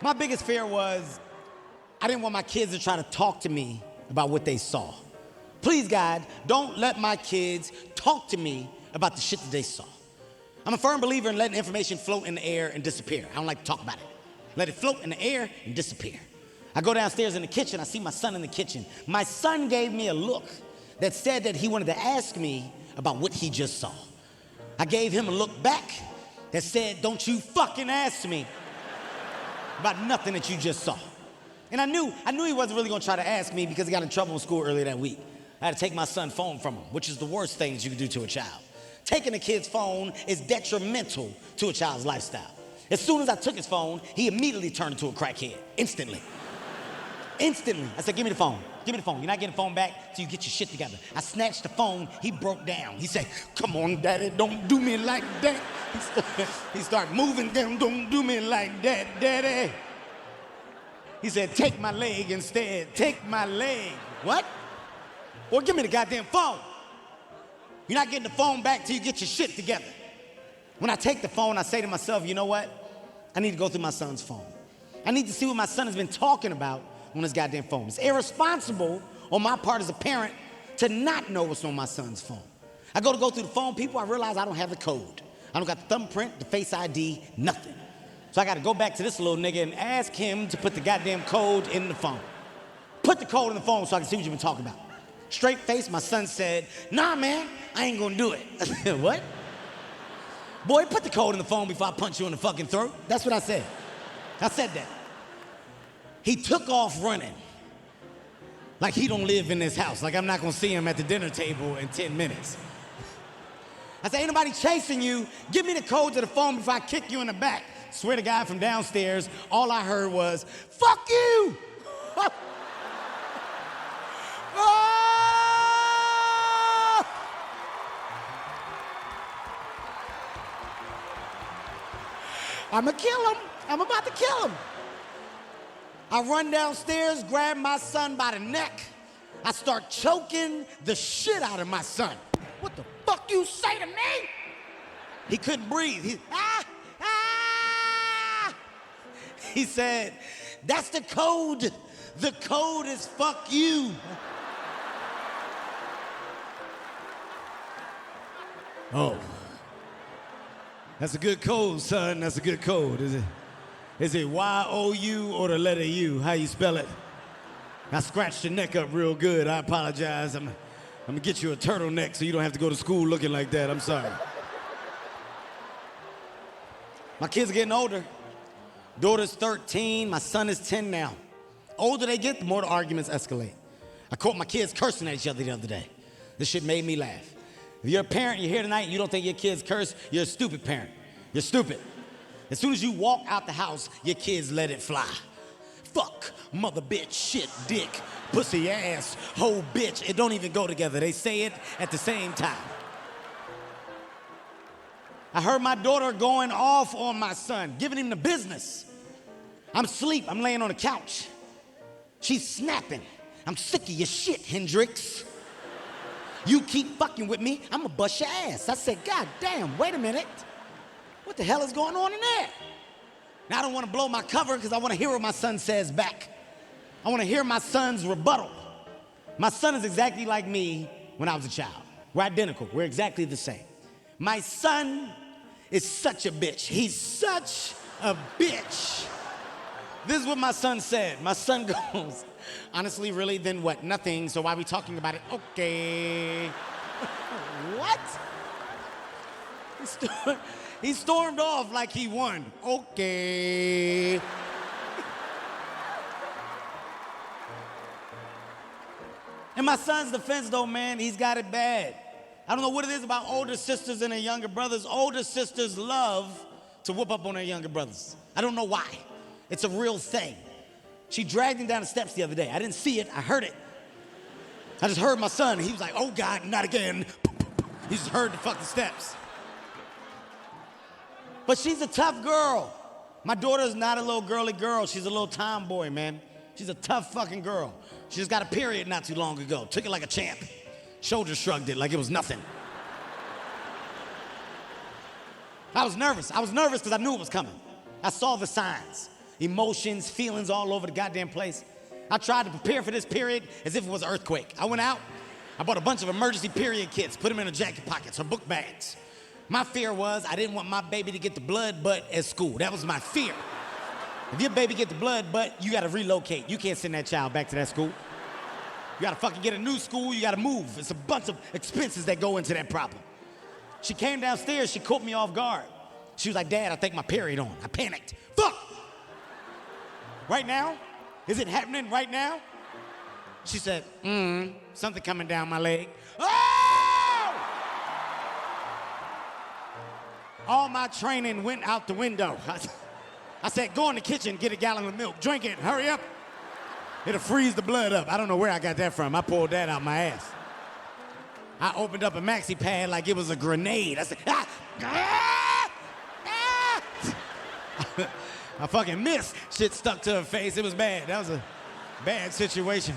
My biggest fear was I didn't want my kids to try to talk to me about what they saw. Please, God, don't let my kids talk to me about the shit that they saw. I'm a firm believer in letting information float in the air and disappear. I don't like to talk about it. Let it float in the air and disappear. I go downstairs in the kitchen, I see my son in the kitchen. My son gave me a look that said that he wanted to ask me about what he just saw. I gave him a look back that said, don't you fucking ask me about nothing that you just saw. And I knew he wasn't really gonna try to ask me because he got in trouble in school earlier that week. I had to take my son's phone from him, which is the worst thing that you can do to a child. Taking a kid's phone is detrimental to a child's lifestyle. As soon as I took his phone, he immediately turned into a crackhead, instantly. Instantly. I said, give me the phone. Give me the phone. You're not getting the phone back till you get your shit together. I snatched the phone. He broke down. He said, come on, daddy, don't do me like that. He started moving down, don't do me like that, daddy. He said, take my leg instead. Take my leg. What? Or give me the goddamn phone. You're not getting the phone back till you get your shit together. When I take the phone, I say to myself, you know what? I need to go through my son's phone. I need to see what my son has been talking about on his goddamn phone. It's irresponsible on my part as a parent to not know what's on my son's phone. I go through the phone, people, I realize I don't have the code. I don't got the thumbprint, the face ID, nothing. So I gotta go back to this little nigga and ask him to put the goddamn code in the phone. Put the code in the phone so I can see what you've been talking about. Straight face, my son said, nah, man, I ain't gonna do it. I said, what? Boy, put the code in the phone before I punch you in the fucking throat. That's what I said. I said that. He took off running like he don't live in this house, like I'm not gonna see him at the dinner table in 10 minutes. I said, ain't nobody chasing you. Give me the code to the phone before I kick you in the back. Swear to God, from downstairs, all I heard was, fuck you! Oh! I'ma kill him. I'm about to kill him. I run downstairs, grab my son by the neck. I start choking the shit out of my son. What the fuck you say to me? He couldn't breathe. He said, that's the code. The code is fuck you. Oh. That's a good code, son. That's a good code. Is it Y-O-U or the letter U? How you spell it? I scratched your neck up real good. I apologize. I'm gonna get you a turtleneck so you don't have to go to school looking like that. I'm sorry. My kids are getting older. Daughter's 13, my son is 10 now. Older they get, the more the arguments escalate. I caught my kids cursing at each other the other day. This shit made me laugh. If you're a parent, you're here tonight, and you don't think your kids curse, you're a stupid parent. You're stupid. As soon as you walk out the house, your kids let it fly. Fuck, mother, bitch, shit, dick, pussy, ass, hoe, bitch. It don't even go together. They say it at the same time. I heard my daughter going off on my son, giving him the business. I'm asleep, I'm laying on the couch. She's snapping. I'm sick of your shit, Hendrix. You keep fucking with me, I'm gonna bust your ass. I said, God damn, wait a minute. What the hell is going on in there? Now I don't wanna blow my cover because I wanna hear what my son says back. I wanna hear my son's rebuttal. My son is exactly like me when I was a child. We're identical, we're exactly the same. My son is such a bitch. He's such a bitch. This is what my son said. My son goes, honestly, really, then what? Nothing, so why are we talking about it? Okay. What? He stormed off like he won. Okay. In my son's defense, though, man, he's got it bad. I don't know what it is about older sisters and their younger brothers. Older sisters love to whoop up on their younger brothers. I don't know why. It's a real thing. She dragged him down the steps the other day. I didn't see it, I heard it. I just heard my son, he was like, oh God, not again. He just heard the fucking steps. But she's a tough girl. My daughter's not a little girly girl, she's a little tomboy, man. She's a tough fucking girl. She just got a period not too long ago. Took it like a champ. Shoulder shrugged it like it was nothing. I was nervous because I knew it was coming. I saw the signs. emotions, feelings all over the goddamn place. I tried to prepare for this period as if it was an earthquake. I went out, I bought a bunch of emergency period kits, put them in her jacket pockets, her book bags. My fear was I didn't want my baby to get the blood butt at school. That was my fear. If your baby get the blood butt, you gotta relocate. You can't send that child back to that school. You gotta fucking get a new school, you gotta move. It's a bunch of expenses that go into that problem. She came downstairs, she caught me off guard. She was like, Dad, I think my period on. I panicked. Fuck! Right now? Is it happening right now? She said, something coming down my leg. Oh! All my training went out the window. I said, go in the kitchen, get a gallon of milk, drink it, hurry up. It'll freeze the blood up. I don't know where I got that from. I pulled that out my ass. I opened up a maxi pad like it was a grenade. I said, I fucking missed. Shit stuck to her face. It was bad. That was a bad situation.